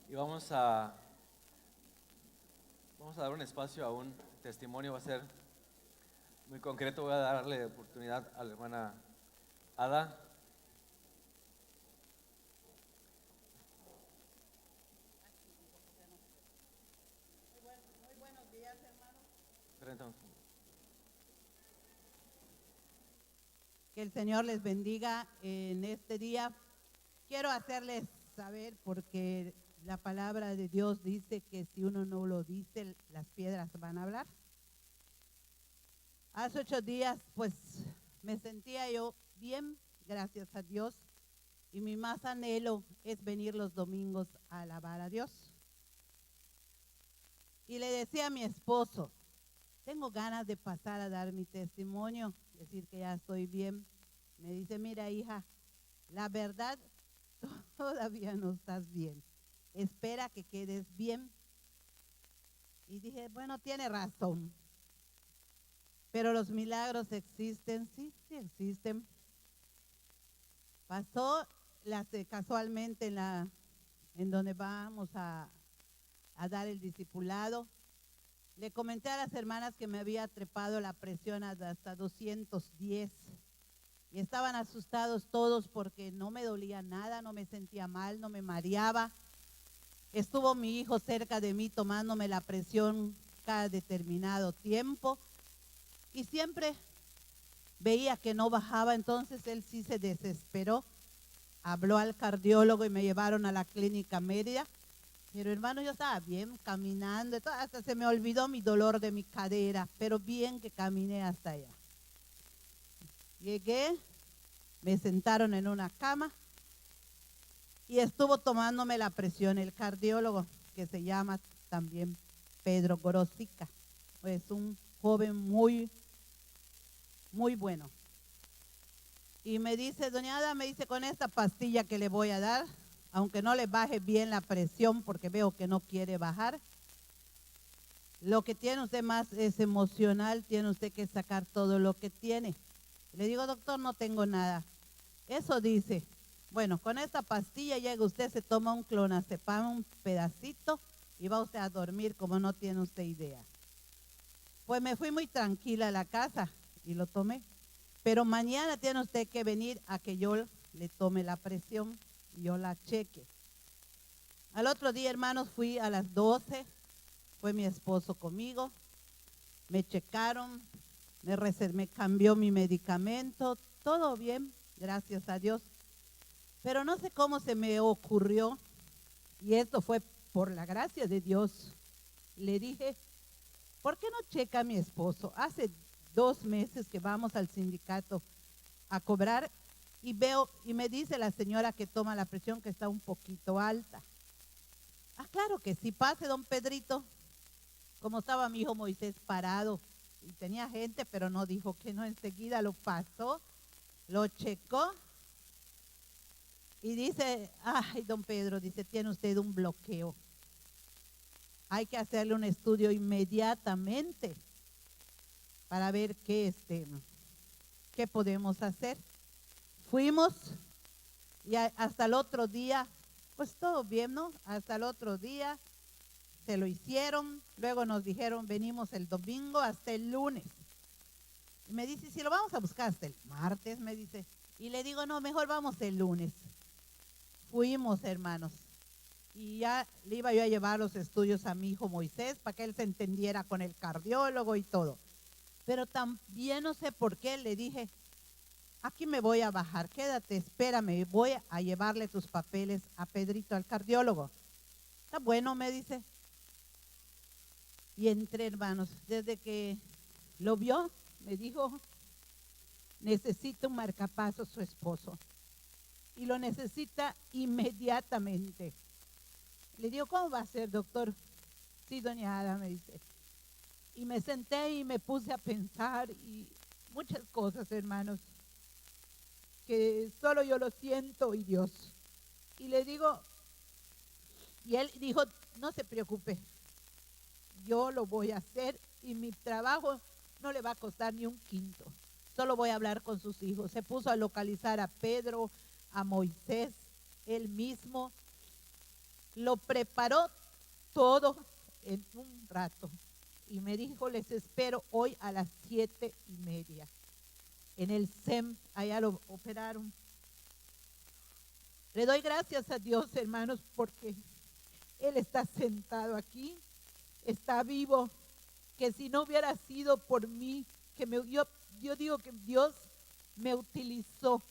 y vamos a dar un espacio a un testimonio. Va a ser muy concreto. Voy a darle oportunidad a la hermana Ada. Muy buenos días, hermanos. Permítame. Que el Señor les bendiga en este día. Quiero hacerles saber, porque la palabra de Dios dice que si uno no lo dice, las piedras van a hablar. Hace 8 días, pues, me sentía yo bien, gracias a Dios, y mi más anhelo es venir los domingos a alabar a Dios. Y le decía a mi esposo, tengo ganas de pasar a dar mi testimonio, decir que ya estoy bien. Me dice, mira, hija, la verdad, todavía no estás bien. Espera que quedes bien. Y dije, bueno, tiene razón. Pero los milagros existen, sí, sí existen. Pasó casualmente en donde vamos a dar el discipulado. Le comenté a las hermanas que me había trepado la presión hasta 210 y estaban asustados todos porque no me dolía nada, no me sentía mal, no me mareaba. Estuvo mi hijo cerca de mí tomándome la presión cada determinado tiempo y siempre veía que no bajaba, entonces él sí se desesperó. Habló al cardiólogo y me llevaron a la clínica Mérida. Pero hermano, yo estaba bien caminando, hasta se me olvidó mi dolor de mi cadera, pero bien que caminé hasta allá. Llegué, me sentaron en una cama y estuvo tomándome la presión el cardiólogo, que se llama también Pedro Gorosica. Es un joven muy, muy bueno. Y me dice, doña Ada, me dice, con esta pastilla que le voy a dar, aunque no le baje bien la presión porque veo que no quiere bajar, lo que tiene usted más es emocional, tiene usted que sacar todo lo que tiene. Le digo, doctor, no tengo nada. Eso dice, bueno, con esta pastilla llega usted, se toma un clonazepam, un pedacito, y va usted a dormir como no tiene usted idea. Pues me fui muy tranquila a la casa y lo tomé. Pero mañana tiene usted que venir a que yo le tome la presión y yo la cheque. Al otro día, hermanos, fui a las 12, fue mi esposo conmigo, me checaron, me cambió mi medicamento, todo bien, gracias a Dios. Pero no sé cómo se me ocurrió, y esto fue por la gracia de Dios, le dije, ¿por qué no checa a mi esposo? Hace 2 meses que vamos al sindicato a cobrar y veo, y me dice la señora que toma la presión que está un poquito alta. Ah, claro que sí, pase, don Pedrito. Como estaba mi hijo Moisés parado y tenía gente, pero no dijo que no, enseguida lo pasó, lo checó y dice, ay, don Pedro, dice, tiene usted un bloqueo. Hay que hacerle un estudio inmediatamente para ver qué podemos hacer. Fuimos y hasta el otro día, pues todo bien, ¿no? Hasta el otro día se lo hicieron, luego nos dijeron, venimos el domingo hasta el lunes. Y me dice, si lo vamos a buscar hasta el martes, me dice. Y le digo, no, mejor vamos el lunes. Fuimos, hermanos. Y ya le iba yo a llevar los estudios a mi hijo Moisés para que él se entendiera con el cardiólogo y todo. Pero también no sé por qué le dije, aquí me voy a bajar, quédate, espérame, voy a llevarle tus papeles a Pedrito, al cardiólogo. Está bueno, me dice. Y entré, hermanos, desde que lo vio, me dijo, necesita un marcapaso su esposo. Y lo necesita inmediatamente. Le digo, ¿cómo va a ser, doctor? Sí, doña Ada, me dice. Y me senté y me puse a pensar y muchas cosas, hermanos, que solo yo lo siento y Dios. Y le digo, y él dijo, no se preocupe, yo lo voy a hacer y mi trabajo no le va a costar ni un quinto. Solo voy a hablar con sus hijos. Se puso a localizar a Pedro, a Moisés, él mismo. Lo preparó todo en un rato y me dijo, les espero hoy a las 7:30. En el SEM, allá lo operaron. Le doy gracias a Dios, hermanos, porque Él está sentado aquí, está vivo, que si no hubiera sido por mí, yo digo que Dios me utilizó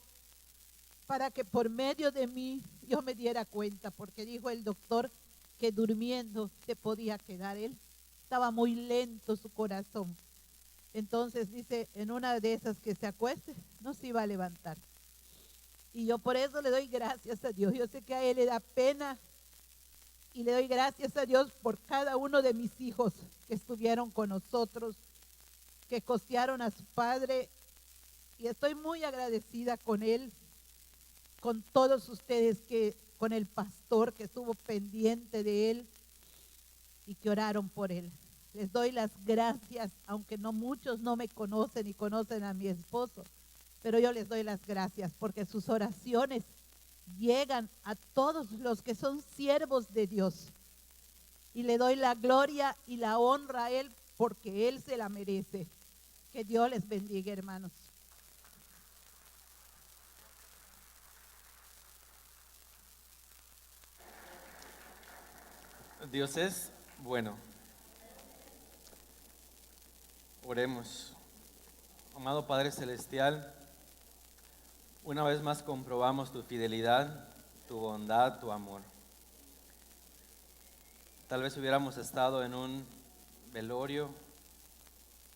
para que por medio de mí yo me diera cuenta, porque dijo el doctor que durmiendo se podía quedar. Él estaba muy lento su corazón. Entonces dice, en una de esas que se acueste, no se iba a levantar. Y yo por eso le doy gracias a Dios. Yo sé que a Él le da pena y le doy gracias a Dios por cada uno de mis hijos que estuvieron con nosotros, que costearon a su padre. Y estoy muy agradecida con Él, con todos ustedes, con el pastor que estuvo pendiente de Él y que oraron por Él. Les doy las gracias, aunque no muchos no me conocen y conocen a mi esposo, pero yo les doy las gracias porque sus oraciones llegan a todos los que son siervos de Dios. Y le doy la gloria y la honra a Él porque Él se la merece. Que Dios les bendiga, hermanos. Dios es bueno. Oremos. Amado Padre Celestial, una vez más comprobamos tu fidelidad, tu bondad, tu amor. Tal vez hubiéramos estado en un velorio,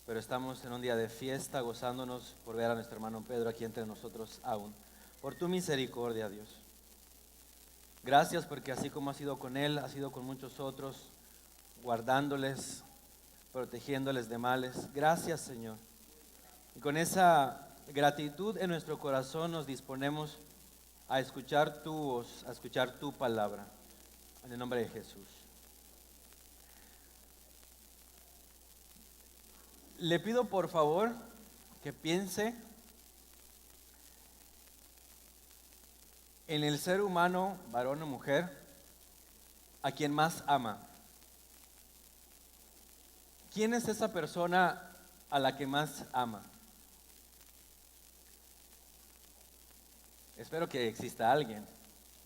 pero estamos en un día de fiesta, gozándonos por ver a nuestro hermano Pedro aquí entre nosotros aún. Por tu misericordia, Dios. Gracias porque así como has sido con él, has sido con muchos otros, guardándoles, protegiéndoles de males. Gracias, Señor. Y con esa gratitud en nuestro corazón nos disponemos a escuchar tu voz, a escuchar tu palabra. En el nombre de Jesús. Le pido por favor que piense en el ser humano, varón o mujer, a quien más ama. ¿Quién es esa persona a la que más ama? Espero que exista alguien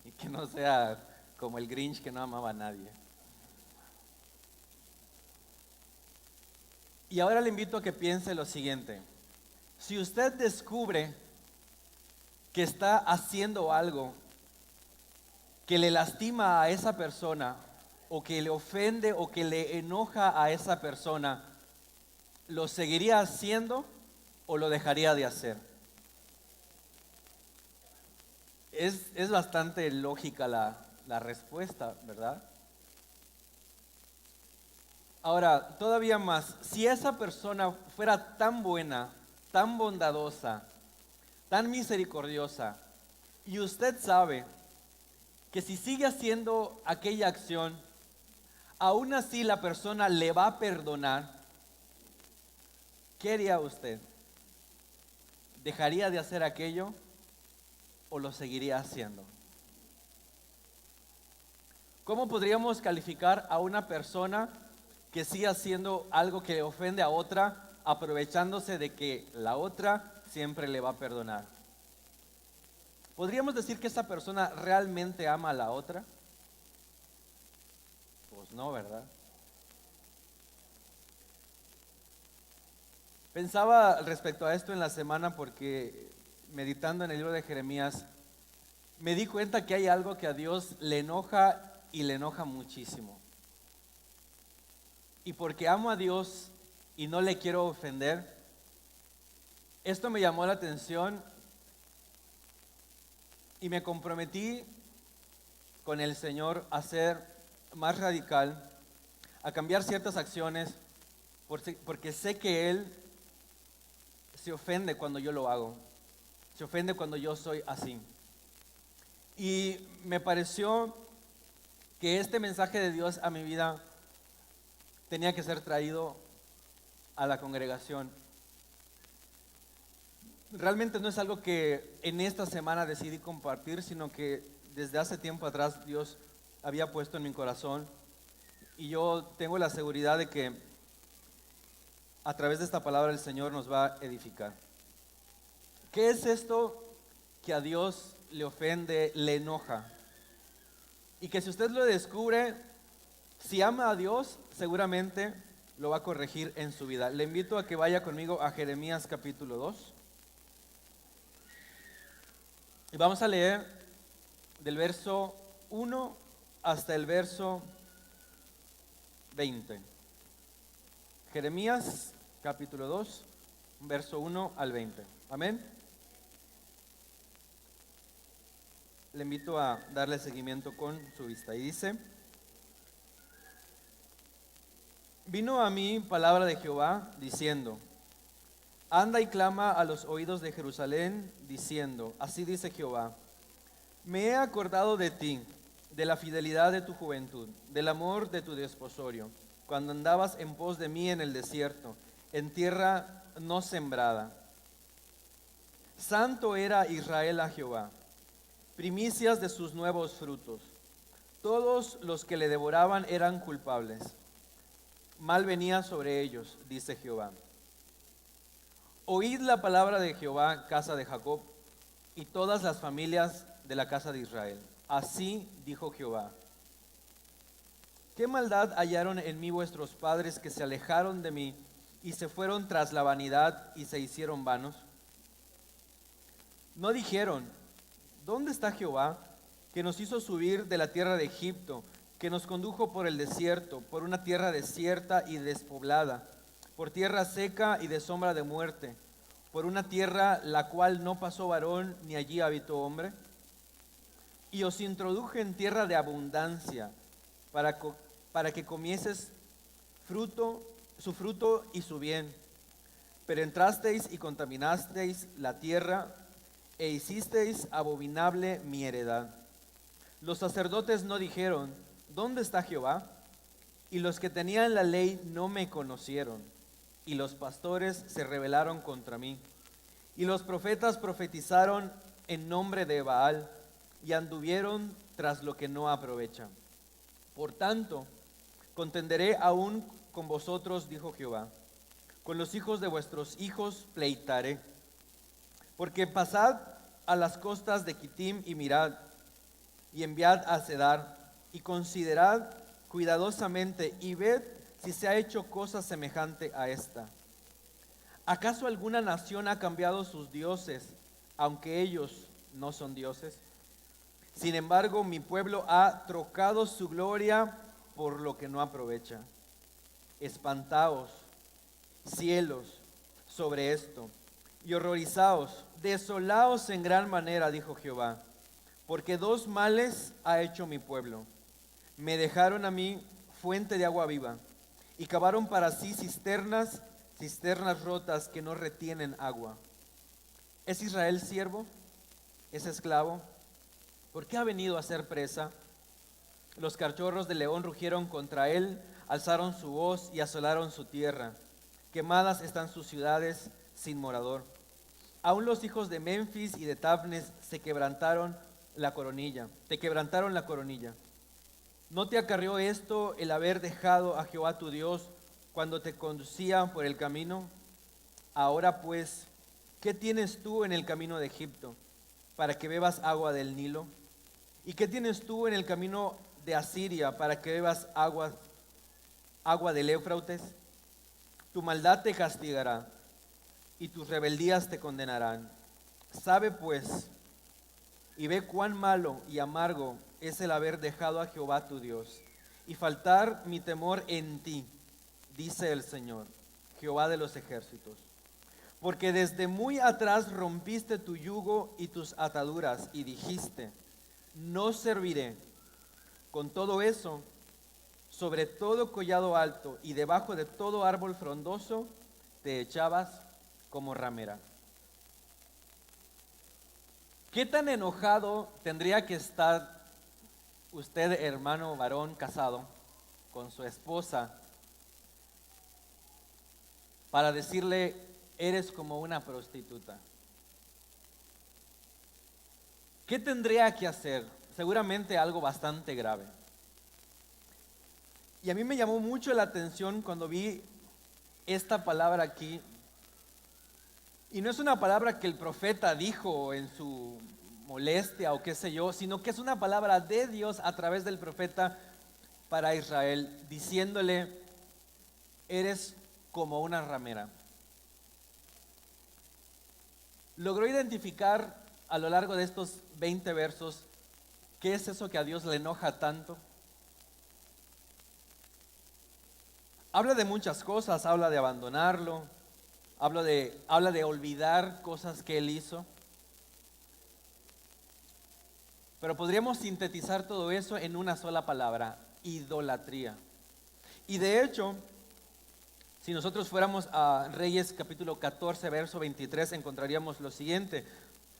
y que no sea como el Grinch que no amaba a nadie. Y ahora le invito a que piense lo siguiente. Si usted descubre que está haciendo algo que le lastima a esa persona, o que le ofende o que le enoja a esa persona, ¿lo seguiría haciendo o lo dejaría de hacer? Es bastante lógica la respuesta, ¿verdad? Ahora, todavía más, si esa persona fuera tan buena, tan bondadosa, tan misericordiosa, y usted sabe que si sigue haciendo aquella acción, aún así la persona le va a perdonar, ¿qué haría usted? ¿Dejaría de hacer aquello o lo seguiría haciendo? ¿Cómo podríamos calificar a una persona que sigue haciendo algo que ofende a otra, aprovechándose de que la otra siempre le va a perdonar? ¿Podríamos decir que esa persona realmente ama a la otra? Pues no, ¿verdad? Pensaba respecto a esto en la semana porque meditando en el libro de Jeremías, me di cuenta que hay algo que a Dios le enoja y le enoja muchísimo. Y porque amo a Dios y no le quiero ofender, esto me llamó la atención y me comprometí con el Señor a ser más radical, a cambiar ciertas acciones, porque sé que Él se ofende cuando yo lo hago, se ofende cuando yo soy así. Y me pareció que este mensaje de Dios a mi vida tenía que ser traído a la congregación. Realmente no es algo que en esta semana decidí compartir, sino que desde hace tiempo atrás Dios había puesto en mi corazón, y yo tengo la seguridad de que a través de esta palabra el Señor nos va a edificar. ¿Qué es esto que a Dios le ofende, le enoja? Y que si usted lo descubre, si ama a Dios, seguramente lo va a corregir en su vida. Le invito a que vaya conmigo a Jeremías capítulo 2. Y vamos a leer del verso 1 hasta el verso 20. Jeremías capítulo 2, verso 1 al 20. Amén. Le invito a darle seguimiento con su vista. Y dice: Vino a mí palabra de Jehová diciendo: Anda y clama a los oídos de Jerusalén, diciendo: Así dice Jehová, me he acordado de ti, de la fidelidad de tu juventud, del amor de tu desposorio, cuando andabas en pos de mí en el desierto, en tierra no sembrada. Santo era Israel a Jehová, primicias de sus nuevos frutos. Todos los que le devoraban eran culpables. Mal venía sobre ellos, dice Jehová. Oíd la palabra de Jehová, casa de Jacob, y todas las familias de la casa de Israel. Así dijo Jehová: ¿Qué maldad hallaron en mí vuestros padres, que se alejaron de mí y se fueron tras la vanidad y se hicieron vanos? No dijeron: ¿dónde está Jehová, que nos hizo subir de la tierra de Egipto, que nos condujo por el desierto, por una tierra desierta y despoblada, por tierra seca y de sombra de muerte, por una tierra la cual no pasó varón, ni allí habitó hombre? Y os introduje en tierra de abundancia, para que comieses su fruto y su bien. Pero entrasteis y contaminasteis la tierra, e hicisteis abominable mi heredad. Los sacerdotes no dijeron: ¿dónde está Jehová? Y los que tenían la ley no me conocieron, y los pastores se rebelaron contra mí. Y los profetas profetizaron en nombre de Baal, y anduvieron tras lo que no aprovecha. Por tanto, contenderé aún con vosotros, dijo Jehová. Con los hijos de vuestros hijos pleitaré. Porque pasad a las costas de Quitim y mirad, y enviad a Cedar, y considerad cuidadosamente, y ved si se ha hecho cosa semejante a esta. ¿Acaso alguna nación ha cambiado sus dioses, aunque ellos no son dioses? Sin embargo, mi pueblo ha trocado su gloria por lo que no aprovecha. Espantaos, cielos, sobre esto, y horrorizaos, desolaos en gran manera, dijo Jehová, porque dos males ha hecho mi pueblo. Me dejaron a mí fuente de agua viva, y cavaron para sí cisternas rotas que no retienen agua. ¿Es Israel siervo? ¿Es esclavo? ¿Por qué ha venido a ser presa? Los cachorros de león rugieron contra él, alzaron su voz y asolaron su tierra. Quemadas están sus ciudades sin morador. Aún los hijos de Memphis y de Tafnes te quebrantaron la coronilla. ¿No te acarrió esto el haber dejado a Jehová tu Dios cuando te conducía por el camino? Ahora pues, ¿qué tienes tú en el camino de Egipto para que bebas agua del Nilo? ¿Y qué tienes tú en el camino de Asiria para que bebas agua del Éufrates? Tu maldad te castigará y tus rebeldías te condenarán. Sabe pues y ve cuán malo y amargo es el haber dejado a Jehová tu Dios y faltar mi temor en ti, dice el Señor, Jehová de los ejércitos. Porque desde muy atrás rompiste tu yugo y tus ataduras y dijiste: no serviré. Con todo eso, sobre todo collado alto y debajo de todo árbol frondoso, te echabas como ramera. ¿Qué tan enojado tendría que estar usted, hermano varón casado, con su esposa para decirle: eres como una prostituta? ¿Qué tendría que hacer? Seguramente algo bastante grave. Y a mí me llamó mucho la atención cuando vi esta palabra aquí. Y no es una palabra que el profeta dijo en su molestia o qué sé yo, sino que es una palabra de Dios a través del profeta para Israel, diciéndole: eres como una ramera. Logró identificar a lo largo de estos 20 versos qué es eso que a Dios le enoja tanto. Habla de muchas cosas, habla de abandonarlo, habla de olvidar cosas que él hizo. Pero podríamos sintetizar todo eso en una sola palabra: idolatría. Y de hecho, si nosotros fuéramos a Reyes capítulo 14, verso 23, encontraríamos lo siguiente.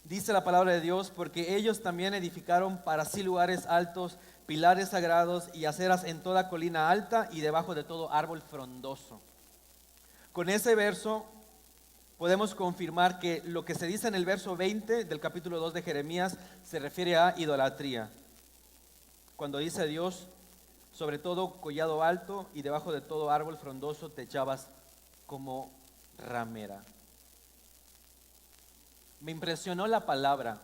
Dice la palabra de Dios: porque ellos también edificaron para sí lugares altos, pilares sagrados y aceras en toda colina alta y debajo de todo árbol frondoso. Con ese verso podemos confirmar que lo que se dice en el verso 20 del capítulo 2 de Jeremías se refiere a idolatría. Cuando dice Dios: sobre todo collado alto y debajo de todo árbol frondoso te echabas como ramera. Me impresionó la palabra,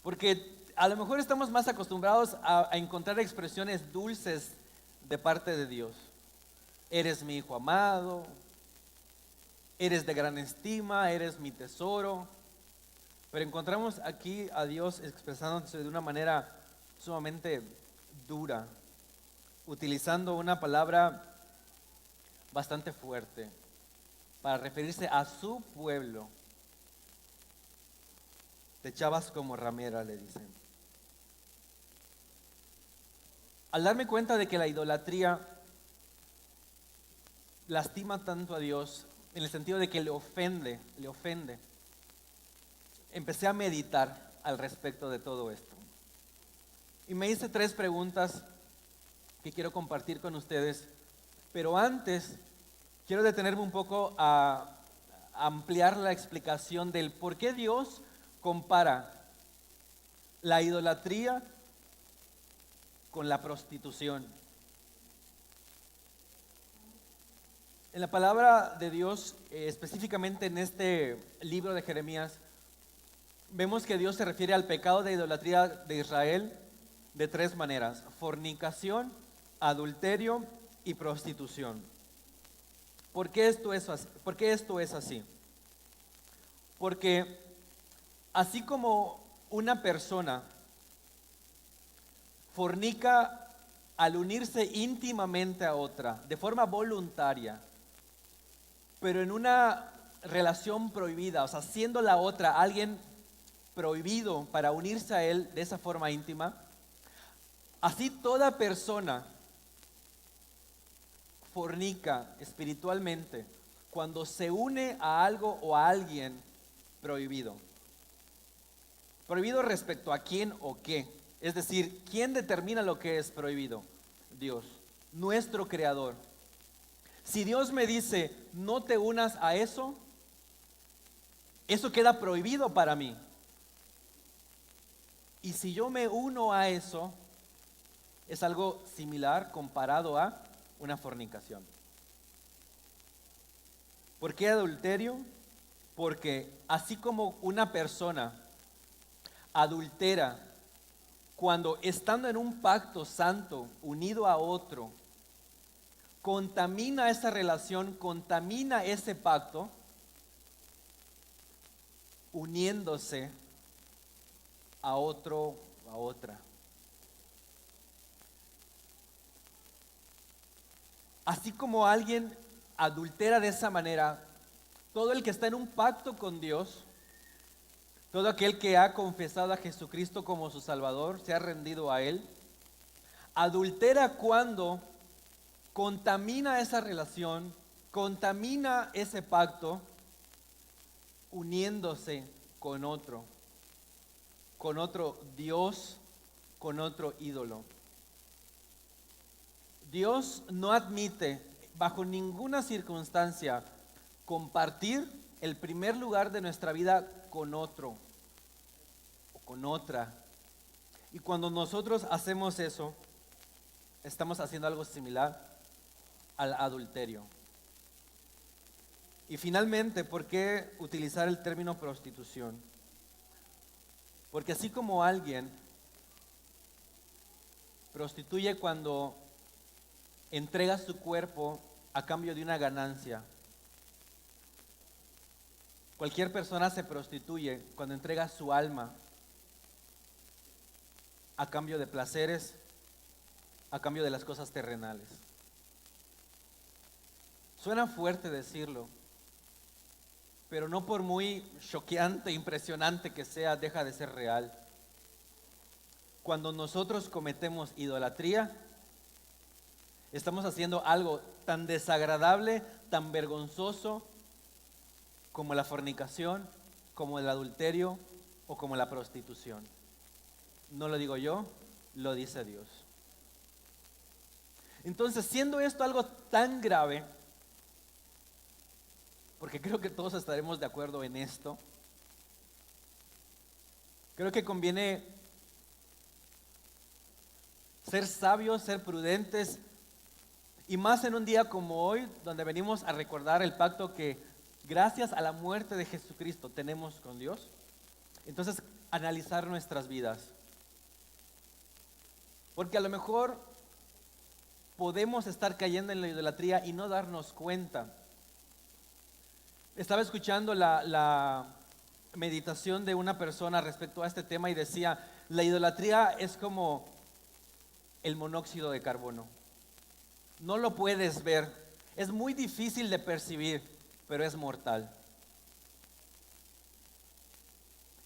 porque a lo mejor estamos más acostumbrados a encontrar expresiones dulces de parte de Dios. Eres mi hijo amado, eres de gran estima, eres mi tesoro. Pero encontramos aquí a Dios expresándose de una manera sumamente dura, utilizando una palabra bastante fuerte para referirse a su pueblo. Te echabas como ramera, le dicen. Al darme cuenta de que la idolatría lastima tanto a Dios, en el sentido de que le ofende, empecé a meditar al respecto de todo esto. Y me hice 3 preguntas que quiero compartir con ustedes, pero antes quiero detenerme un poco a ampliar la explicación del por qué Dios compara la idolatría con la prostitución. En la palabra de Dios, específicamente en este libro de Jeremías, vemos que Dios se refiere al pecado de idolatría de Israel de 3 maneras: fornicación, adulterio y prostitución. ¿Por qué esto es así? Porque así como una persona fornica al unirse íntimamente a otra, de forma voluntaria, pero en una relación prohibida, o sea, siendo la otra alguien prohibido para unirse a él de esa forma íntima, así toda persona fornica espiritualmente cuando se une a algo o a alguien prohibido. Prohibido respecto a quién o qué. Es decir, ¿quién determina lo que es prohibido? Dios, nuestro creador. Si Dios me dice: no te unas a eso, eso queda prohibido para mí. Y si yo me uno a eso, es algo similar comparado a una fornicación. ¿Por qué adulterio? Porque así como una persona adultera cuando estando en un pacto santo unido a otro, contamina esa relación, contamina ese pacto, uniéndose a otro, a otra. Así como alguien adultera de esa manera, todo el que está en un pacto con Dios, todo aquel que ha confesado a Jesucristo como su Salvador, se ha rendido a Él, adultera cuando contamina esa relación, contamina ese pacto, uniéndose con otro Dios, con otro ídolo. Dios no admite bajo ninguna circunstancia compartir el primer lugar de nuestra vida con otro o con otra. Y cuando nosotros hacemos eso, estamos haciendo algo similar al adulterio. Y finalmente, ¿por qué utilizar el término prostitución? Porque así como alguien prostituye cuando entrega su cuerpo a cambio de una ganancia, cualquier persona se prostituye cuando entrega su alma a cambio de placeres, a cambio de las cosas terrenales. Suena fuerte decirlo, pero no por muy choqueante, impresionante que sea, deja de ser real. Cuando nosotros cometemos idolatría, estamos haciendo algo tan desagradable, tan vergonzoso, como la fornicación, como el adulterio o como la prostitución. No lo digo yo, lo dice Dios. Entonces, siendo esto algo tan grave, porque creo que todos estaremos de acuerdo en esto, creo que conviene ser sabios, ser prudentes, y más en un día como hoy, donde venimos a recordar el pacto que gracias a la muerte de Jesucristo tenemos con Dios. Entonces, analizar nuestras vidas. Porque a lo mejor podemos estar cayendo en la idolatría y no darnos cuenta. Estaba escuchando la meditación de una persona respecto a este tema y decía, la idolatría es como el monóxido de carbono. No lo puedes ver, es muy difícil de percibir, pero es mortal.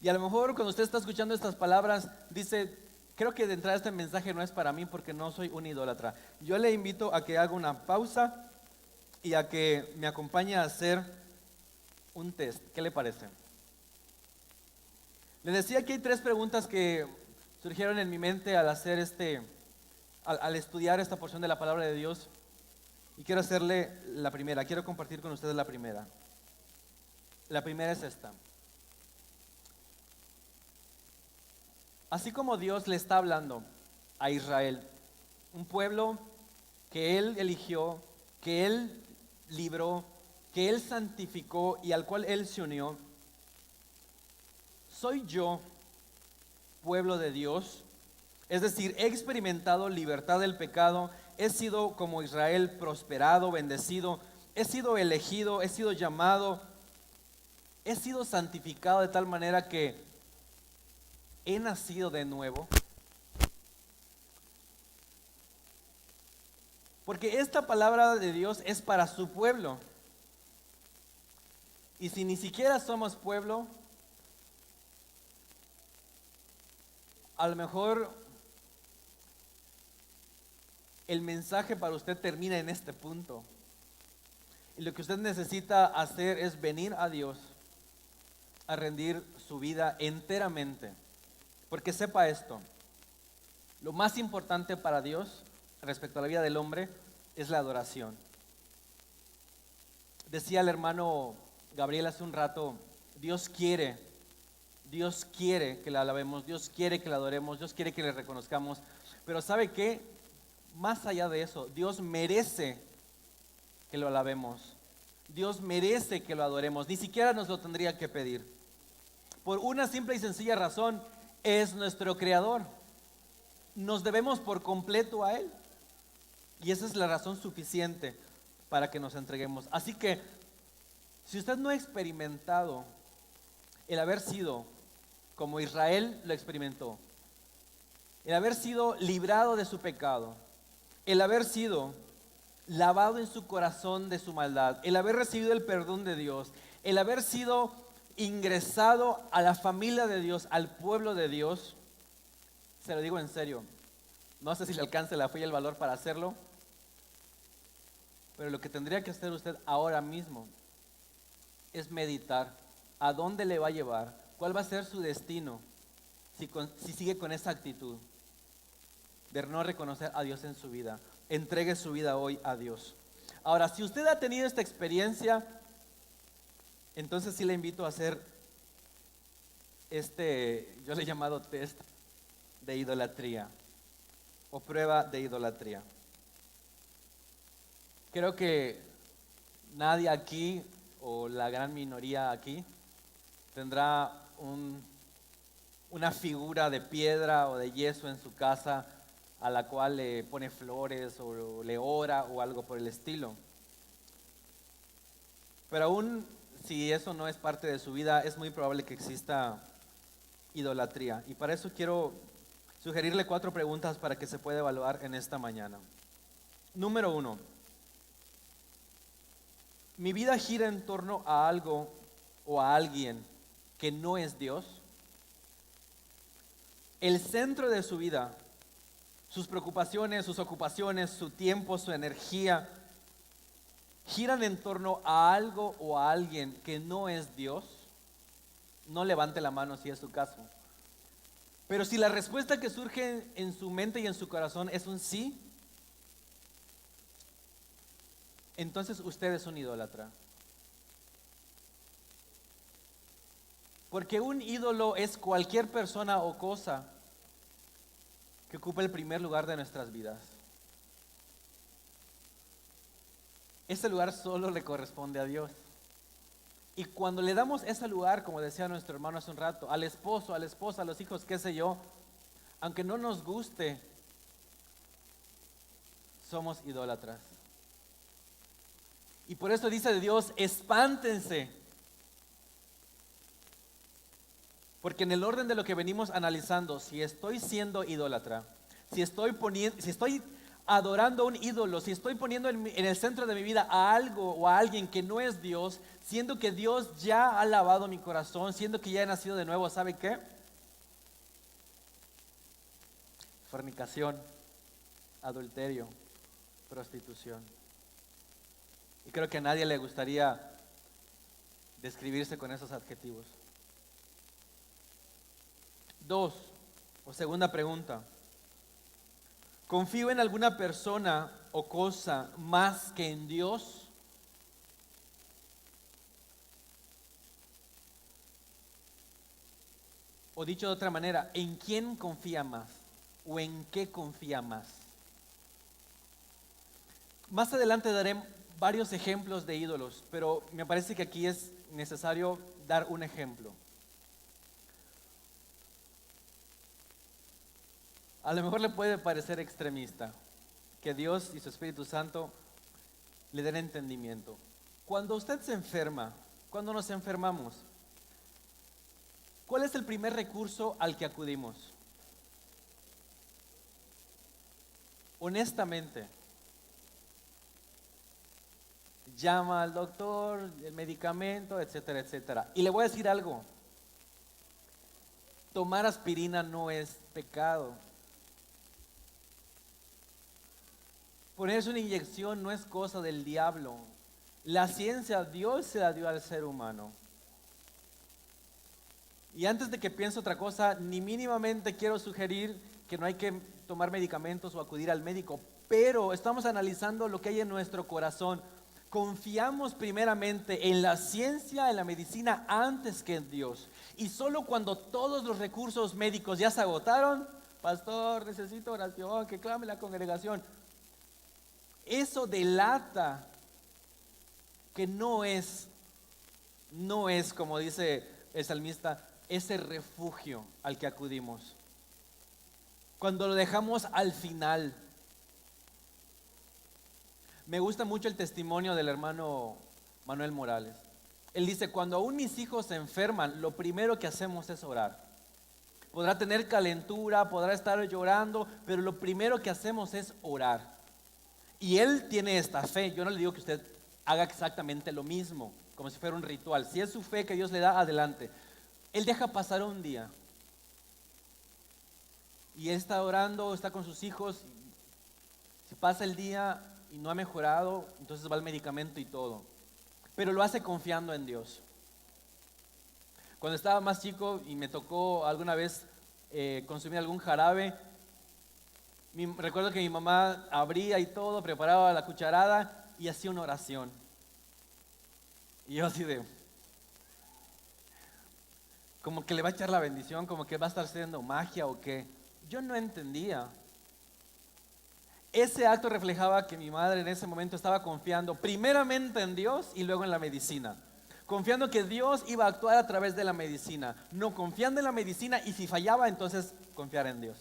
Y a lo mejor cuando usted está escuchando estas palabras, dice, creo que de entrada este mensaje no es para mí porque no soy un idólatra. Yo le invito a que haga una pausa y a que me acompañe a hacer un test. ¿Qué le parece? Le decía que hay 3 preguntas que surgieron en mi mente al hacer al estudiar esta porción de la palabra de Dios. Y quiero hacerle la primera, quiero compartir con ustedes la primera. La primera es esta. Así como Dios le está hablando a Israel, un pueblo que Él eligió, que Él libró, que Él santificó y al cual Él se unió, soy yo, pueblo de Dios. Es decir, he experimentado libertad del pecado, he sido como Israel prosperado, bendecido, he sido elegido, he sido llamado, he sido santificado de tal manera que he nacido de nuevo. Porque esta palabra de Dios es para su pueblo. Y si ni siquiera somos pueblo, a lo mejor el mensaje para usted termina en este punto. Y lo que usted necesita hacer es venir a Dios a rendir su vida enteramente. Porque sepa esto, lo más importante para Dios respecto a la vida del hombre es la adoración. Decía el hermano Gabriel hace un rato, Dios quiere que la alabemos, Dios quiere que la adoremos, Dios quiere que le reconozcamos. Pero ¿sabe qué? Más allá de eso, Dios merece que lo alabemos. Dios merece que lo adoremos. Ni siquiera nos lo tendría que pedir. Por una simple y sencilla razón, es nuestro creador. Nos debemos por completo a Él. Y esa es la razón suficiente para que nos entreguemos. Así que, si usted no ha experimentado el haber sido como Israel lo experimentó, el haber sido librado de su pecado, el haber sido lavado en su corazón de su maldad, el haber recibido el perdón de Dios, el haber sido ingresado a la familia de Dios, al pueblo de Dios, se lo digo en serio, no sé si le alcance la fe y el valor para hacerlo, pero lo que tendría que hacer usted ahora mismo es meditar a dónde le va a llevar, cuál va a ser su destino si sigue con esa actitud de no reconocer a Dios en su vida. Entregue su vida hoy a Dios. Ahora, si usted ha tenido esta experiencia, entonces sí le invito a hacer yo le he llamado test de idolatría. o prueba de idolatría. Creo que nadie aquí, o la gran minoría aquí, tendrá una figura de piedra o de yeso en su casa a la cual le pone flores o le ora o algo por el estilo. Pero aún si eso no es parte de su vida, es muy probable que exista idolatría. Y para eso quiero sugerirle 4 preguntas para que se pueda evaluar en esta mañana. Número 1. ¿Mi vida gira en torno a algo o a alguien que no es Dios? El centro de su vida, sus preocupaciones, sus ocupaciones, su tiempo, su energía, giran en torno a algo o a alguien que no es Dios. No levante la mano si es su caso. Pero si la respuesta que surge en su mente y en su corazón es un sí, entonces usted es un idólatra. Porque un ídolo es cualquier persona o cosa que ocupa el primer lugar de nuestras vidas. Ese lugar solo le corresponde a Dios. Y cuando le damos ese lugar, como decía nuestro hermano hace un rato, al esposo, a la esposa, a los hijos, qué sé yo, aunque no nos guste, somos idólatras. Y por eso dice Dios, espántense. Porque en el orden de lo que venimos analizando, si estoy siendo idólatra, si estoy adorando a un ídolo, si estoy poniendo en el centro de mi vida a algo o a alguien que no es Dios, siendo que Dios ya ha lavado mi corazón, siendo que ya he nacido de nuevo, ¿sabe qué? Fornicación, adulterio, prostitución. Y creo que a nadie le gustaría describirse con esos adjetivos. 2, o segunda pregunta. ¿Confío en alguna persona o cosa más que en Dios? O dicho de otra manera, ¿en quién confía más? ¿O en qué confía más? Más adelante daré varios ejemplos de ídolos, pero me parece que aquí es necesario dar un ejemplo. A lo mejor le puede parecer extremista, que Dios y su Espíritu Santo le den entendimiento. Cuando usted se enferma, cuando nos enfermamos, ¿cuál es el primer recurso al que acudimos? Honestamente, llama al doctor, el medicamento, etcétera, etcétera. Y le voy a decir algo, tomar aspirina no es pecado. Ponerse una inyección no es cosa del diablo. La ciencia Dios se la dio al ser humano. Y antes de que piense otra cosa, ni mínimamente quiero sugerir que no hay que tomar medicamentos o acudir al médico, pero estamos analizando lo que hay en nuestro corazón. Confiamos primeramente en la ciencia, en la medicina, antes que en Dios. Y solo cuando todos los recursos médicos ya se agotaron, pastor, necesito oración, que clame la congregación. Eso delata que no es como dice el salmista, ese refugio al que acudimos. Cuando lo dejamos al final. Me gusta mucho el testimonio del hermano Manuel Morales. Él dice, cuando aún mis hijos se enferman, lo primero que hacemos es orar. Podrá tener calentura, podrá estar llorando, pero lo primero que hacemos es orar. Y él tiene esta fe. Yo no le digo que usted haga exactamente lo mismo, como si fuera un ritual. Si es su fe que Dios le da, adelante. Él deja pasar un día. Y él está orando, está con sus hijos. Si pasa el día y no ha mejorado, entonces va al medicamento y todo. Pero lo hace confiando en Dios. Cuando estaba más chico y me tocó alguna vez consumir algún jarabe, recuerdo que mi mamá abría y todo, preparaba la cucharada y hacía una oración. Y yo así de, como que le va a echar la bendición, como que va a estar haciendo magia o qué. Yo no entendía. Ese acto reflejaba que mi madre en ese momento estaba confiando primeramente en Dios y luego en la medicina. Confiando que Dios iba a actuar a través de la medicina. No confiando en la medicina y si fallaba, entonces confiar en Dios.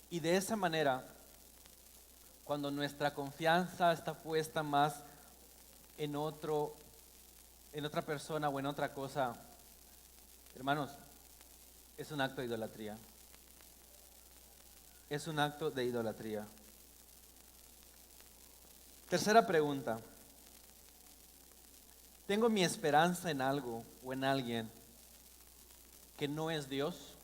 Y de esa manera, cuando nuestra confianza está puesta más en otra persona o en otra cosa, hermanos, es un acto de idolatría. Es un acto de idolatría. Tercera pregunta. ¿Tengo mi esperanza en algo o en alguien que no es Dios?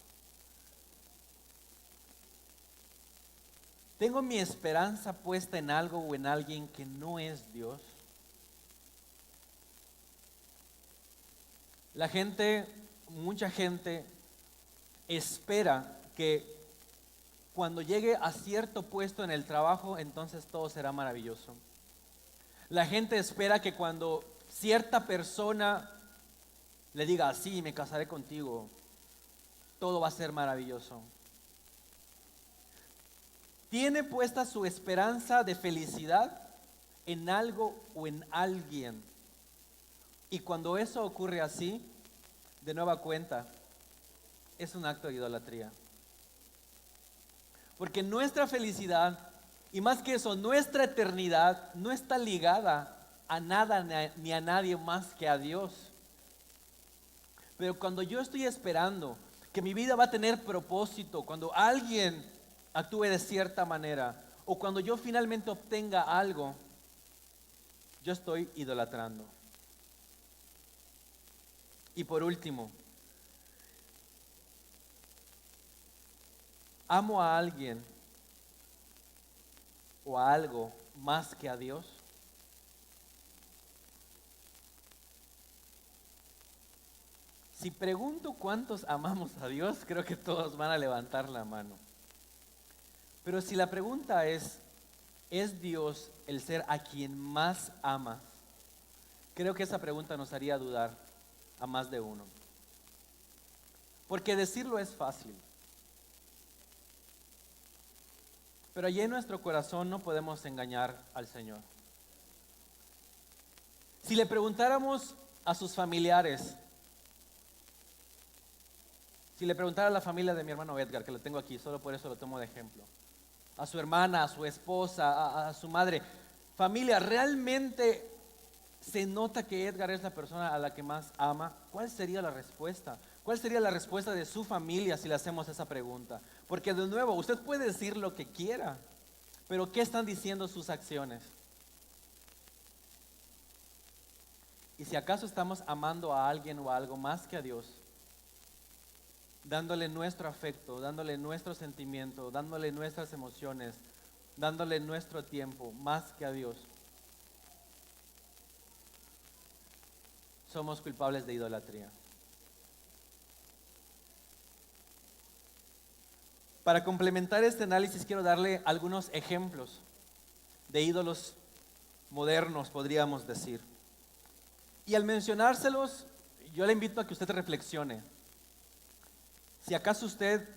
¿Tengo mi esperanza puesta en algo o en alguien que no es Dios? La gente, mucha gente, espera que cuando llegue a cierto puesto en el trabajo, entonces todo será maravilloso. La gente espera que cuando cierta persona le diga, sí, me casaré contigo, todo va a ser maravilloso. Tiene puesta su esperanza de felicidad en algo o en alguien. Y cuando eso ocurre así, de nueva cuenta, es un acto de idolatría. Porque nuestra felicidad, y más que eso, nuestra eternidad no está ligada a nada ni a nadie más que a Dios. Pero cuando yo estoy esperando que mi vida va a tener propósito, cuando alguien actúe de cierta manera, o cuando yo finalmente obtenga algo, yo estoy idolatrando. Y por último, ¿amo a alguien o a algo más que a Dios? Si pregunto cuántos amamos a Dios, creo que todos van a levantar la mano. Pero si la pregunta ¿es Dios el ser a quien más amas? Creo que esa pregunta nos haría dudar a más de uno. Porque decirlo es fácil. Pero allí en nuestro corazón no podemos engañar al Señor. Si le preguntáramos a sus familiares, si le preguntara a la familia de mi hermano Edgar, que lo tengo aquí, solo por eso lo tomo de ejemplo, a su hermana, a su esposa, a su madre, familia, ¿realmente se nota que Edgar es la persona a la que más ama? ¿Cuál sería la respuesta? ¿Cuál sería la respuesta de su familia si le hacemos esa pregunta? Porque de nuevo, usted puede decir lo que quiera, pero ¿qué están diciendo sus acciones? Y si acaso estamos amando a alguien o a algo más que a Dios, dándole nuestro afecto, dándole nuestro sentimiento, dándole nuestras emociones, dándole nuestro tiempo más que a Dios, somos culpables de idolatría. Para complementar este análisis quiero darle algunos ejemplos de ídolos modernos, podríamos decir. Y al mencionárselos, yo le invito a que usted reflexione. Si acaso usted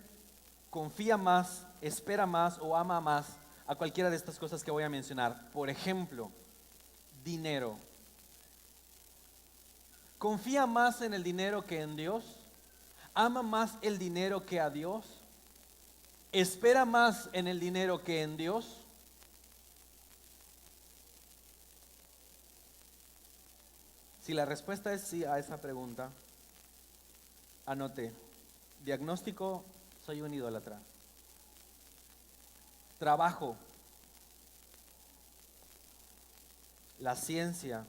confía más, espera más o ama más a cualquiera de estas cosas que voy a mencionar. Por ejemplo, dinero. ¿Confía más en el dinero que en Dios? ¿Ama más el dinero que a Dios? ¿Espera más en el dinero que en Dios? Si la respuesta es sí a esa pregunta, anote. Diagnóstico: soy un idólatra. Trabajo, la ciencia,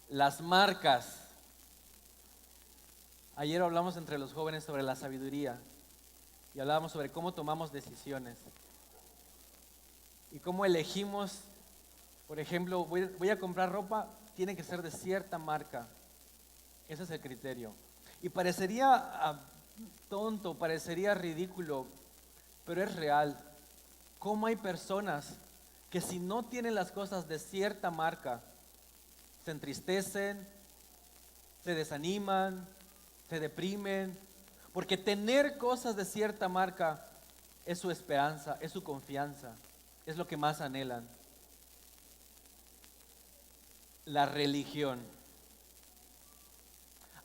las marcas. Ayer hablamos entre los jóvenes sobre la sabiduría y hablábamos sobre cómo tomamos decisiones y cómo elegimos. Por ejemplo, voy a comprar ropa, tiene que ser de cierta marca. Ese es el criterio. Y parecería tonto, parecería ridículo, pero es real. ¿Cómo hay personas que si no tienen las cosas de cierta marca, se entristecen, se desaniman, se deprimen? Porque tener cosas de cierta marca es su esperanza, es su confianza, es lo que más anhelan. La religión.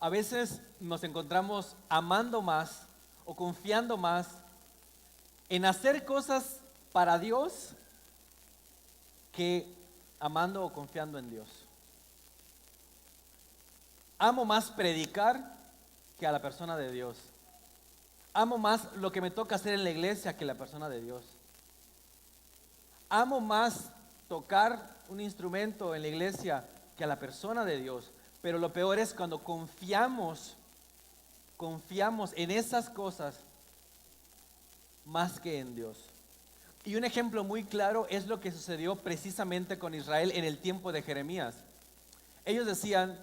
A veces nos encontramos amando más o confiando más en hacer cosas para Dios que amando o confiando en Dios. Amo más predicar que a la persona de Dios. Amo más lo que me toca hacer en la iglesia que la persona de Dios. Amo más tocar un instrumento en la iglesia que a la persona de Dios. Pero lo peor es cuando confiamos en esas cosas más que en Dios. Y un ejemplo muy claro es lo que sucedió precisamente con Israel en el tiempo de Jeremías. Ellos decían,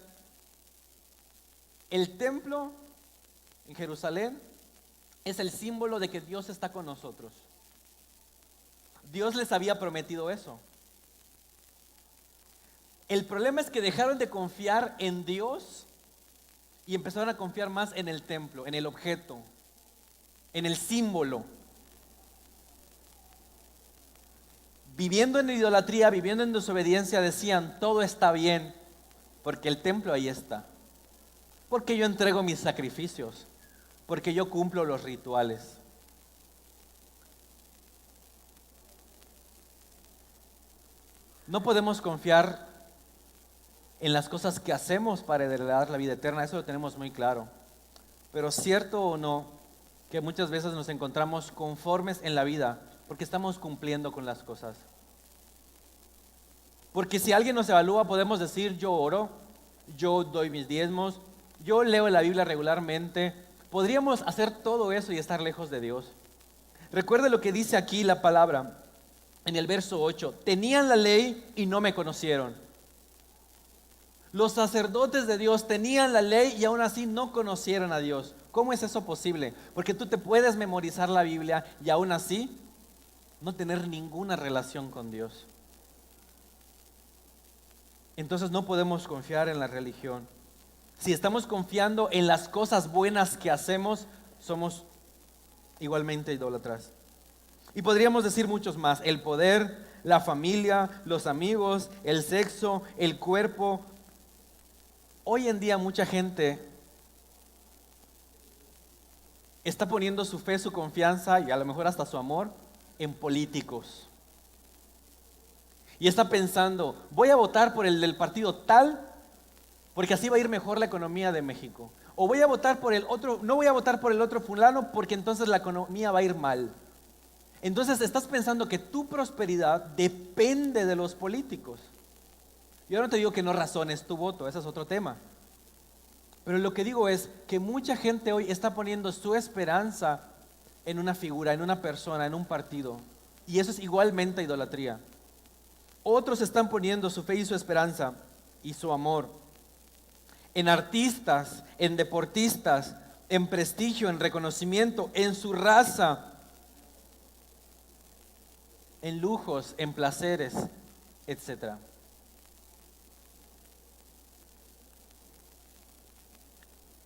el templo en Jerusalén es el símbolo de que Dios está con nosotros. Dios les había prometido eso. El problema es que dejaron de confiar en Dios y empezaron a confiar más en el templo, en el objeto, en el símbolo. Viviendo en idolatría, viviendo en desobediencia, decían, todo está bien, porque el templo ahí está. Porque yo entrego mis sacrificios, porque yo cumplo los rituales. No podemos confiar en las cosas que hacemos para heredar la vida eterna, eso lo tenemos muy claro. Pero cierto o no, que muchas veces nos encontramos conformes en la vida porque estamos cumpliendo con las cosas. Porque si alguien nos evalúa, podemos decir, yo oro, yo doy mis diezmos, yo leo la Biblia regularmente. Podríamos hacer todo eso y estar lejos de Dios. Recuerde lo que dice aquí la palabra en el verso 8. Tenían la ley y no me conocieron. Los sacerdotes de Dios tenían la ley y aún así no conocieron a Dios. ¿Cómo es eso posible? Porque tú te puedes memorizar la Biblia y aún así no tener ninguna relación con Dios. Entonces no podemos confiar en la religión. Si estamos confiando en las cosas buenas que hacemos, somos igualmente idólatras. Y podríamos decir muchos más: el poder, la familia, los amigos, el sexo, el cuerpo. Hoy en día mucha gente está poniendo su fe, su confianza y a lo mejor hasta su amor en políticos. Y está pensando, voy a votar por el del partido tal porque así va a ir mejor la economía de México. O voy a votar por el otro, no voy a votar por el otro fulano porque entonces la economía va a ir mal. Entonces estás pensando que tu prosperidad depende de los políticos. Yo no te digo que no razones tu voto, ese es otro tema. Pero lo que digo es que mucha gente hoy está poniendo su esperanza en una figura, en una persona, en un partido. Y eso es igualmente idolatría. Otros están poniendo su fe y su esperanza y su amor en artistas, en deportistas, en prestigio, en reconocimiento, en su raza, en lujos, en placeres, etc.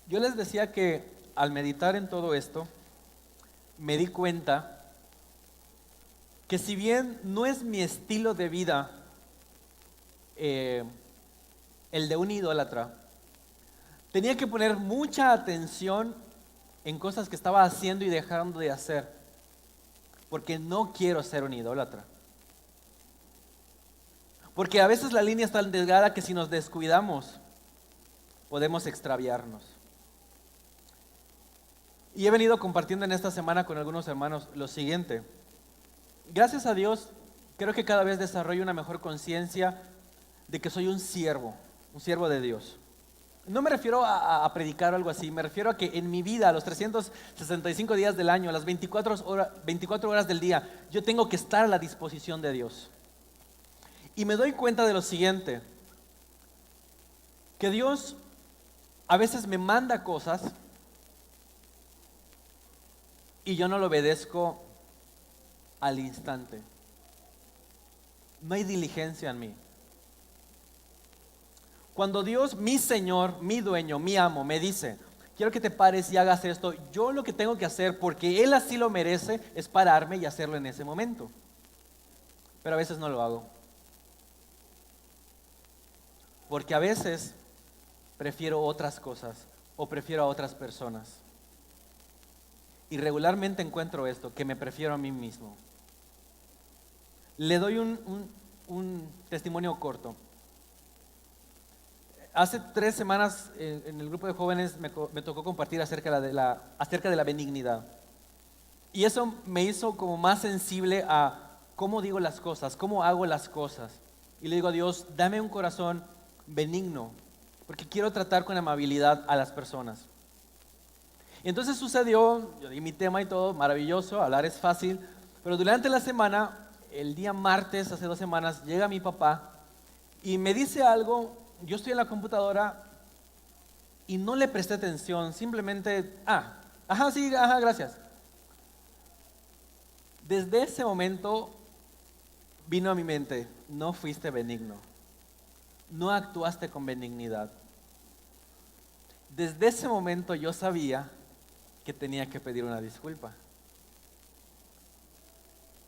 Yo les decía que al meditar en todo esto, me di cuenta que si bien no es mi estilo de vida el de un idólatra, tenía que poner mucha atención en cosas que estaba haciendo y dejando de hacer, porque no quiero ser un idólatra. Porque a veces la línea es tan delgada que si nos descuidamos, podemos extraviarnos. Y he venido compartiendo en esta semana con algunos hermanos lo siguiente. Gracias a Dios, creo que cada vez desarrollo una mejor conciencia de que soy un siervo de Dios. No me refiero a predicar o algo así, me refiero a que en mi vida, los 365 días del año, las 24 horas del día, yo tengo que estar a la disposición de Dios. Y me doy cuenta de lo siguiente, que Dios a veces me manda cosas y yo no lo obedezco al instante. No hay diligencia en mí. Cuando Dios, mi Señor, mi dueño, mi amo, me dice, quiero que te pares y hagas esto. Yo lo que tengo que hacer, porque él así lo merece, es pararme y hacerlo en ese momento. Pero a veces no lo hago. Porque a veces prefiero otras cosas o prefiero a otras personas. Y regularmente encuentro esto, que me prefiero a mí mismo. Le doy un testimonio corto. Hace 3 semanas en el grupo de jóvenes me tocó compartir acerca de la benignidad. Y eso me hizo como más sensible a cómo digo las cosas, cómo hago las cosas. Y le digo a Dios, dame un corazón benigno, porque quiero tratar con amabilidad a las personas. Y entonces sucedió, yo di mi tema y todo, maravilloso, hablar es fácil, pero durante la semana, el día martes, hace 2 semanas, llega mi papá y me dice algo, yo estoy en la computadora y no le presté atención, simplemente, gracias. Desde ese momento vino a mi mente, no fuiste benigno, no actuaste con benignidad. Desde ese momento yo sabía que tenía que pedir una disculpa.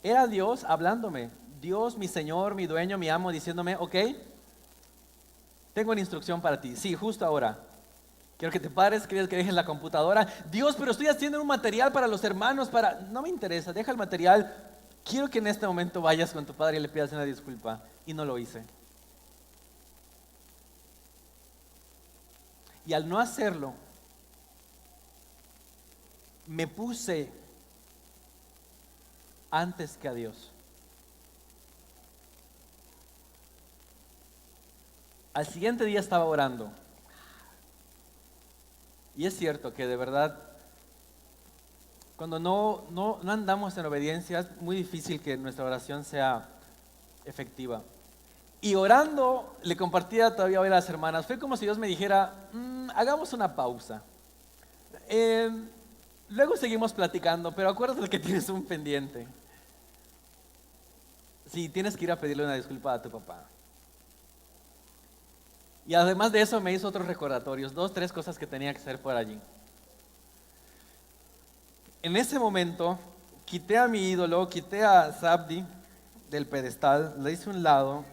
Era Dios hablándome, Dios, mi Señor, mi dueño, mi amo, diciéndome, ok, tengo una instrucción para ti, sí, justo ahora. Quiero que te pares, quiero que dejes la computadora. Dios, pero estoy haciendo un material para los hermanos, no me interesa, deja el material. Quiero que en este momento vayas con tu padre y le pidas una disculpa. Y no lo hice. Y al no hacerlo, me puse antes que a Dios. Al siguiente día estaba orando. Y es cierto que de verdad, cuando no andamos en obediencia, es muy difícil que nuestra oración sea efectiva. Y orando, le compartía todavía hoy a las hermanas, fue como si Dios me dijera, hagamos una pausa. Luego seguimos platicando, pero acuérdate que tienes un pendiente. Sí, tienes que ir a pedirle una disculpa a tu papá. Y además de eso me hizo otros recordatorios, 2, 3 cosas que tenía que hacer por allí. En ese momento, quité a mi ídolo, quité a Zabdi del pedestal, le hice a un lado,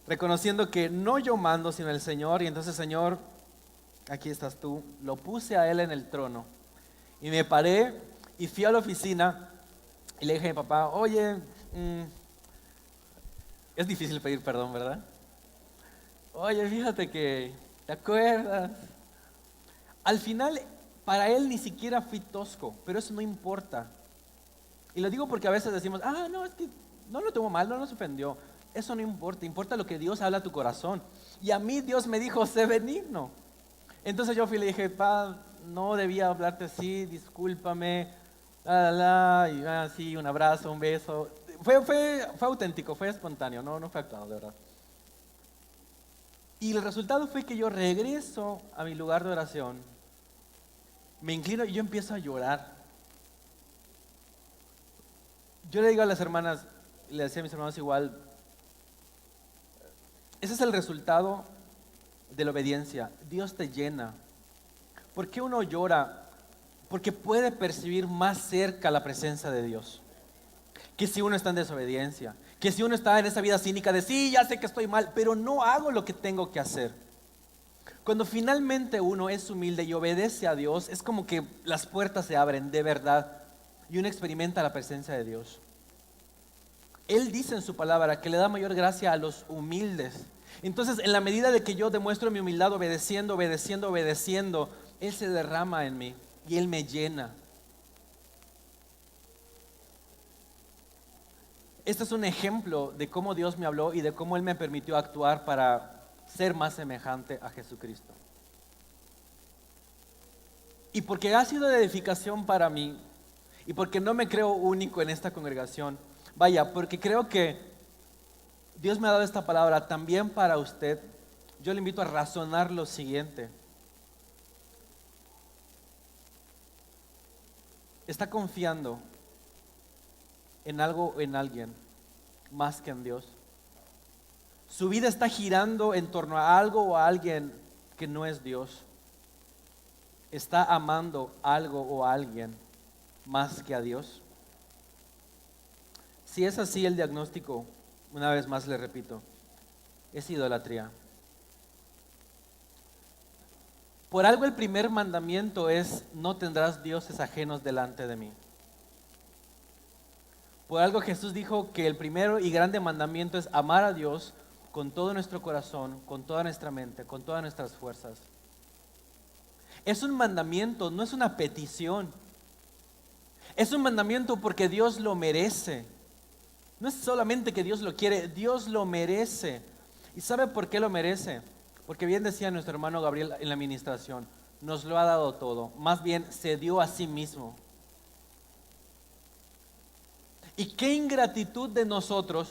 reconociendo que no yo mando, sino el Señor. Y entonces, Señor, aquí estás tú. Lo puse a Él en el trono. Y me paré y fui a la oficina y le dije a mi papá, oye, es difícil pedir perdón, ¿verdad? Oye, fíjate que, ¿te acuerdas? Al final, para él ni siquiera fui tosco, pero eso no importa. Y lo digo porque a veces decimos, no, es que no lo tomó mal, no nos ofendió. Eso no importa, importa lo que Dios habla a tu corazón. Y a mí Dios me dijo, sé benigno. Entonces yo fui y le dije, pa, no debía hablarte así, discúlpame, y así, un abrazo, un beso. Fue auténtico, fue espontáneo, no fue actuado, de verdad. Y el resultado fue que yo regreso a mi lugar de oración, me inclino y yo empiezo a llorar. Yo le digo a las hermanas, le decía a mis hermanos igual, ese es el resultado de la obediencia. Dios te llena. ¿Por qué uno llora? Porque puede percibir más cerca la presencia de Dios que si uno está en desobediencia, que si uno está en esa vida cínica de sí, ya sé que estoy mal, pero no hago lo que tengo que hacer. Cuando finalmente uno es humilde y obedece a Dios, es como que las puertas se abren de verdad y uno experimenta la presencia de Dios. Él dice en su palabra que le da mayor gracia a los humildes. Entonces, en la medida de que yo demuestro mi humildad obedeciendo, Él se derrama en mí y Él me llena. Este es un ejemplo de cómo Dios me habló y de cómo Él me permitió actuar para ser más semejante a Jesucristo. Y porque ha sido de edificación para mí y porque no me creo único en esta congregación, porque creo que Dios me ha dado esta palabra también para usted, yo le invito a razonar lo siguiente. ¿Está confiando en algo o en alguien más que en Dios? Su vida está girando en torno a algo o a alguien que no es Dios. ¿está amando algo o a alguien más que a Dios? Si es así, el diagnóstico, una vez más le repito, es idolatría. Por algo el primer mandamiento es: no tendrás dioses ajenos delante de mí. Por algo Jesús dijo que el primero y grande mandamiento es amar a Dios con todo nuestro corazón, con toda nuestra mente, con todas nuestras fuerzas. Es un mandamiento, no es una petición. Es un mandamiento porque Dios lo merece. No es solamente que Dios lo quiere, Dios lo merece. ¿Y sabe por qué lo merece? Porque bien decía nuestro hermano Gabriel en la administración, nos lo ha dado todo, más bien se dio a sí mismo. Y qué ingratitud de nosotros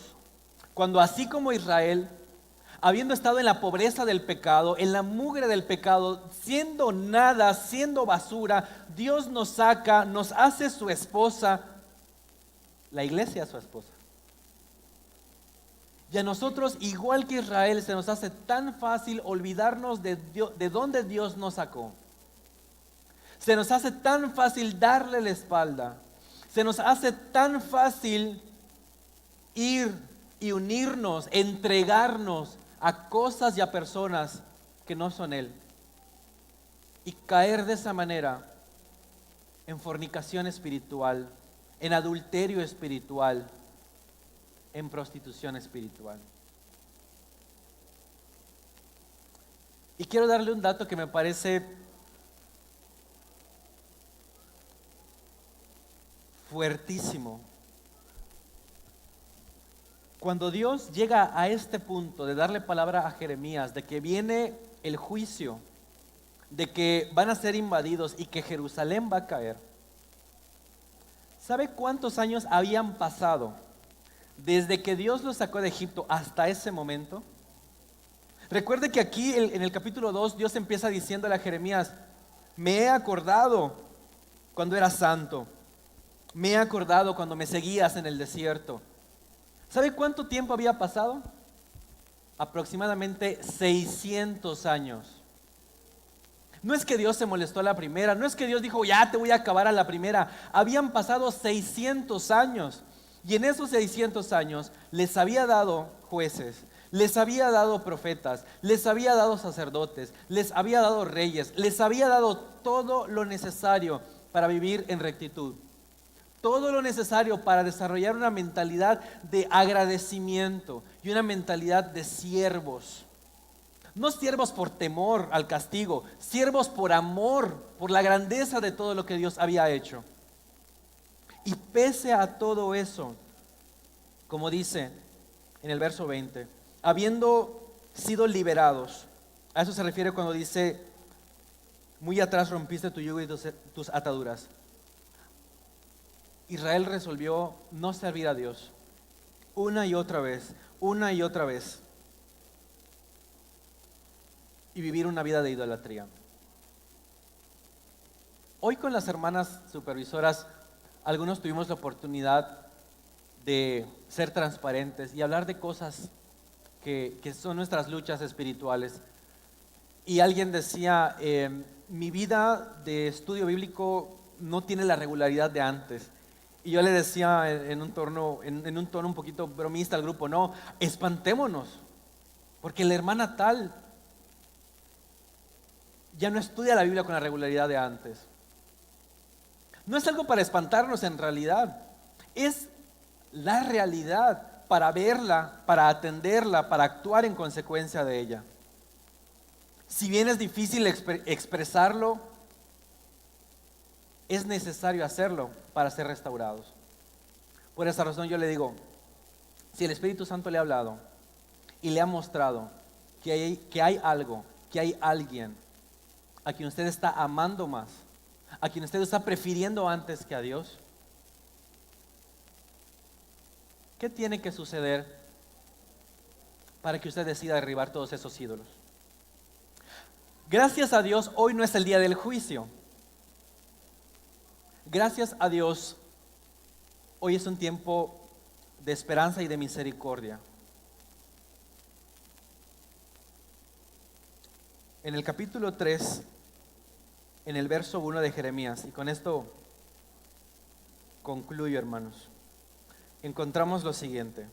cuando, así como Israel, habiendo estado en la pobreza del pecado, en la mugre del pecado, siendo nada, siendo basura, Dios nos saca, nos hace su esposa, la iglesia su esposa. Y a nosotros, igual que Israel, se nos hace tan fácil olvidarnos de dónde Dios nos sacó. Se nos hace tan fácil darle la espalda. Se nos hace tan fácil ir y unirnos, entregarnos a cosas y a personas que no son Él. Y caer de esa manera en fornicación espiritual, en adulterio espiritual, en prostitución espiritual. Y quiero darle un dato que me parece fuertísimo. Cuando Dios llega a este punto de darle palabra a Jeremías, de que viene el juicio, de que van a ser invadidos y que Jerusalén va a caer, ¿sabe cuántos años habían pasado desde que Dios los sacó de Egipto hasta ese momento? Recuerde que aquí en el capítulo 2 Dios empieza diciéndole a Jeremías: me he acordado cuando eras santo, me he acordado cuando me seguías en el desierto. ¿Sabe cuánto tiempo había pasado? Aproximadamente 600 años. No es que Dios se molestó a la primera, no es que Dios dijo: ya te voy a acabar a la primera. Habían pasado 600 años. Y en esos 600 años les había dado jueces, les había dado profetas, les había dado sacerdotes, les había dado reyes, les había dado todo lo necesario para vivir en rectitud. Todo lo necesario para desarrollar una mentalidad de agradecimiento y una mentalidad de siervos. No siervos por temor al castigo, siervos por amor, por la grandeza de todo lo que Dios había hecho. Y pese a todo eso, como dice en el verso 20, habiendo sido liberados, a eso se refiere cuando dice: muy atrás rompiste tu yugo y tus ataduras. Israel resolvió no servir a Dios una y otra vez, y vivir una vida de idolatría. Hoy con las hermanas supervisoras, algunos tuvimos la oportunidad de ser transparentes y hablar de cosas que son nuestras luchas espirituales. Y alguien decía: mi vida de estudio bíblico no tiene la regularidad de antes. Y yo le decía en un tono un poquito bromista al grupo: no, espantémonos, porque la hermana tal ya no estudia la Biblia con la regularidad de antes. No es algo para espantarnos en realidad, es la realidad para verla, para atenderla, para actuar en consecuencia de ella. Si bien es difícil expresarlo, es necesario hacerlo para ser restaurados. Por esa razón yo le digo: si el Espíritu Santo le ha hablado y le ha mostrado que hay algo, que hay alguien a quien usted está amando más, a quien usted está prefiriendo antes que a Dios, ¿qué tiene que suceder para que usted decida derribar todos esos ídolos? Gracias a Dios, hoy no es el día del juicio. Gracias a Dios, hoy es un tiempo de esperanza y de misericordia. En el capítulo 3 en el verso 1 de Jeremías, y con esto concluyo, hermanos. Encontramos lo siguiente.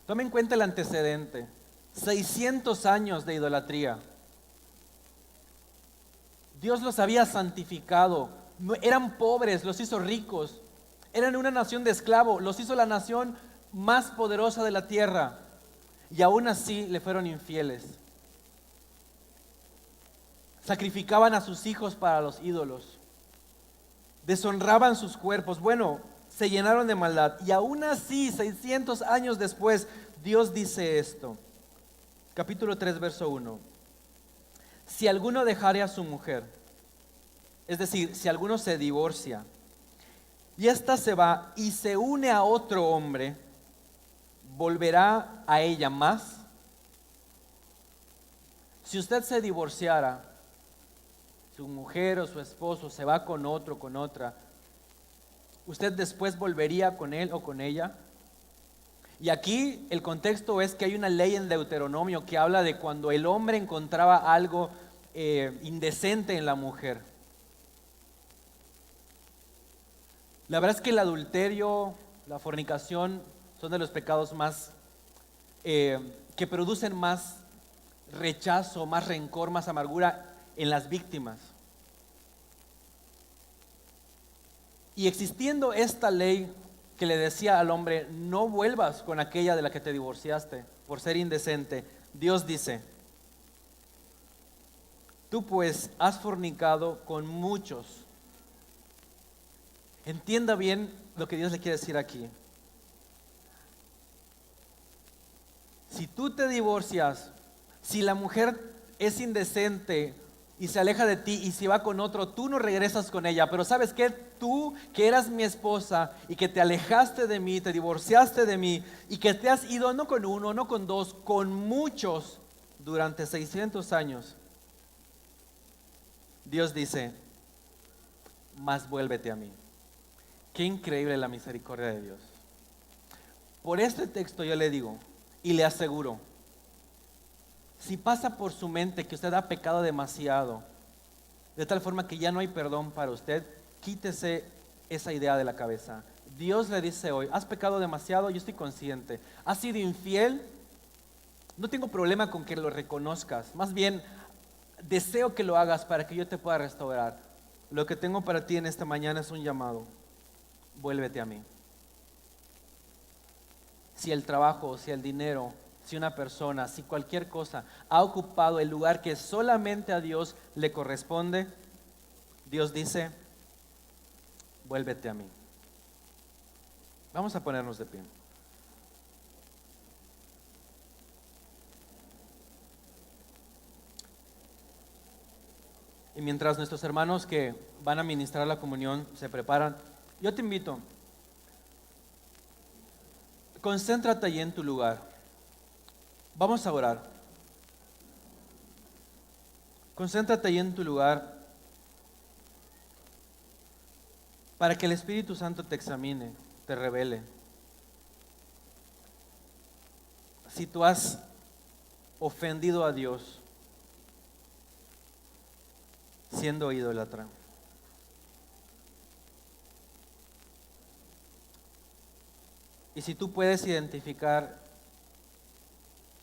Tomen en cuenta el antecedente. 600 años de idolatría. Dios los había santificado. Eran pobres, los hizo ricos. Eran una nación de esclavos, los hizo la nación más poderosa de la tierra. Y aún así le fueron infieles. Sacrificaban a sus hijos para los ídolos. Deshonraban sus cuerpos. Bueno, se llenaron de maldad. Y aún así, 600 años después, Dios dice esto. Capítulo 3, verso 1. Si alguno dejare a su mujer, es decir, si alguno se divorcia, y ésta se va y se une a otro hombre, ¿volverá a ella más? Si usted se divorciara, su mujer o su esposo se va con otro, con otra, ¿usted después volvería con él o con ella? Y aquí el contexto es que hay una ley en Deuteronomio que habla de cuando el hombre encontraba algo indecente en la mujer. La verdad es que el adulterio, la fornicación son de los pecados más que producen más rechazo, más rencor, más amargura en las víctimas. Y existiendo esta ley que le decía al hombre, no vuelvas con aquella de la que te divorciaste por ser indecente, Dios dice, tú pues has fornicado con muchos. Entienda bien lo que Dios le quiere decir aquí. Si tú te divorcias, si la mujer es indecente y se aleja de ti y si va con otro, tú no regresas con ella. Pero ¿sabes qué? Tú que eras mi esposa y que te alejaste de mí, te divorciaste de mí y que te has ido no con uno, no con dos, con muchos durante 600 años. Dios dice, mas vuélvete a mí. Qué increíble la misericordia de Dios. Por este texto yo le digo y le aseguro, si pasa por su mente que usted ha pecado demasiado, de tal forma que ya no hay perdón para usted, quítese esa idea de la cabeza. Dios le dice hoy, has pecado demasiado, yo estoy consciente. Has sido infiel, no tengo problema con que lo reconozcas. Más bien, deseo que lo hagas para que yo te pueda restaurar. Lo que tengo para ti en esta mañana es un llamado. Vuélvete a mí. Si el trabajo, si el dinero, si una persona, si cualquier cosa ha ocupado el lugar que solamente a Dios le corresponde, Dios dice, vuélvete a mí. Vamos a ponernos de pie. Y mientras nuestros hermanos que van a ministrar la comunión se preparan, yo te invito, concéntrate ahí en tu lugar. Vamos a orar. Concéntrate ahí en tu lugar para que el Espíritu Santo te examine, te revele. Si tú has ofendido a Dios siendo idólatra. Y si tú puedes identificar,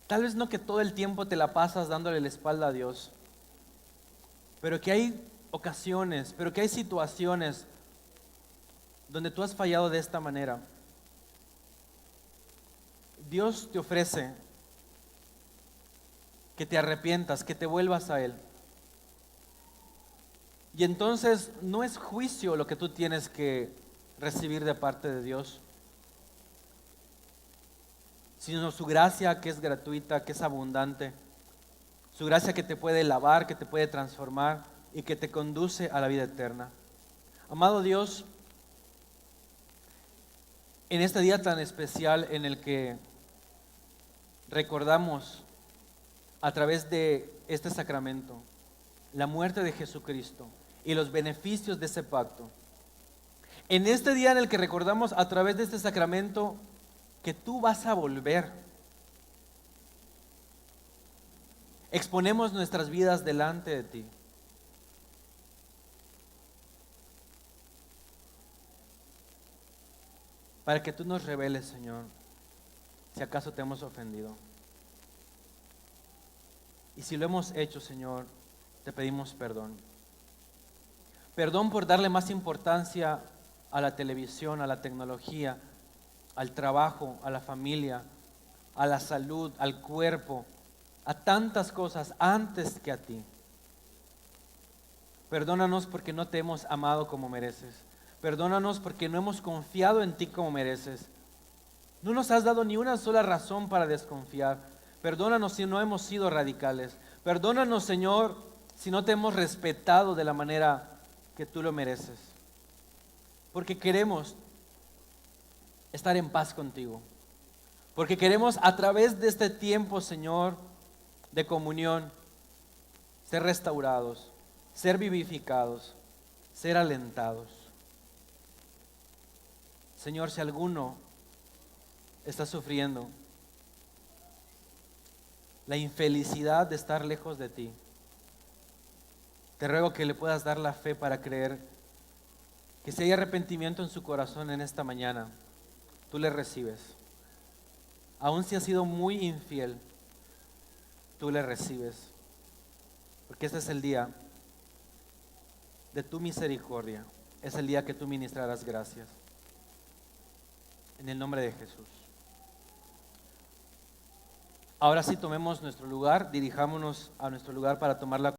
tal vez no que todo el tiempo te la pasas dándole la espalda a Dios, pero que hay ocasiones, pero que hay situaciones donde tú has fallado de esta manera. Dios te ofrece que te arrepientas, que te vuelvas a Él. Y entonces no es juicio lo que tú tienes que recibir de parte de Dios, sino su gracia que es gratuita, que es abundante, su gracia que te puede lavar, que te puede transformar y que te conduce a la vida eterna. Amado Dios, en este día tan especial en el que recordamos a través de este sacramento la muerte de Jesucristo y los beneficios de ese pacto, en este día en el que recordamos a través de este sacramento que tú vas a volver, exponemos nuestras vidas delante de ti. Para que tú nos reveles, Señor, si acaso te hemos ofendido. Y si lo hemos hecho, Señor, te pedimos perdón. Perdón por darle más importancia a la televisión, a la tecnología, al trabajo, a la familia, a la salud, al cuerpo, a tantas cosas antes que a ti. Perdónanos porque no te hemos amado como mereces. Perdónanos porque no hemos confiado en ti como mereces. No nos has dado ni una sola razón para desconfiar. Perdónanos si no hemos sido radicales. Perdónanos, Señor, si no te hemos respetado de la manera que tú lo mereces. Porque queremos estar en paz contigo. Porque queremos a través de este tiempo, Señor, de comunión, ser restaurados, ser vivificados, ser alentados. Señor, si alguno está sufriendo la infelicidad de estar lejos de ti, te ruego que le puedas dar la fe para creer que si hay arrepentimiento en su corazón en esta mañana, tú le recibes. Aun si ha sido muy infiel, tú le recibes. Porque este es el día de tu misericordia. Es el día que tú ministrarás gracias. En el nombre de Jesús. Ahora sí tomemos nuestro lugar, dirijámonos a nuestro lugar para tomar la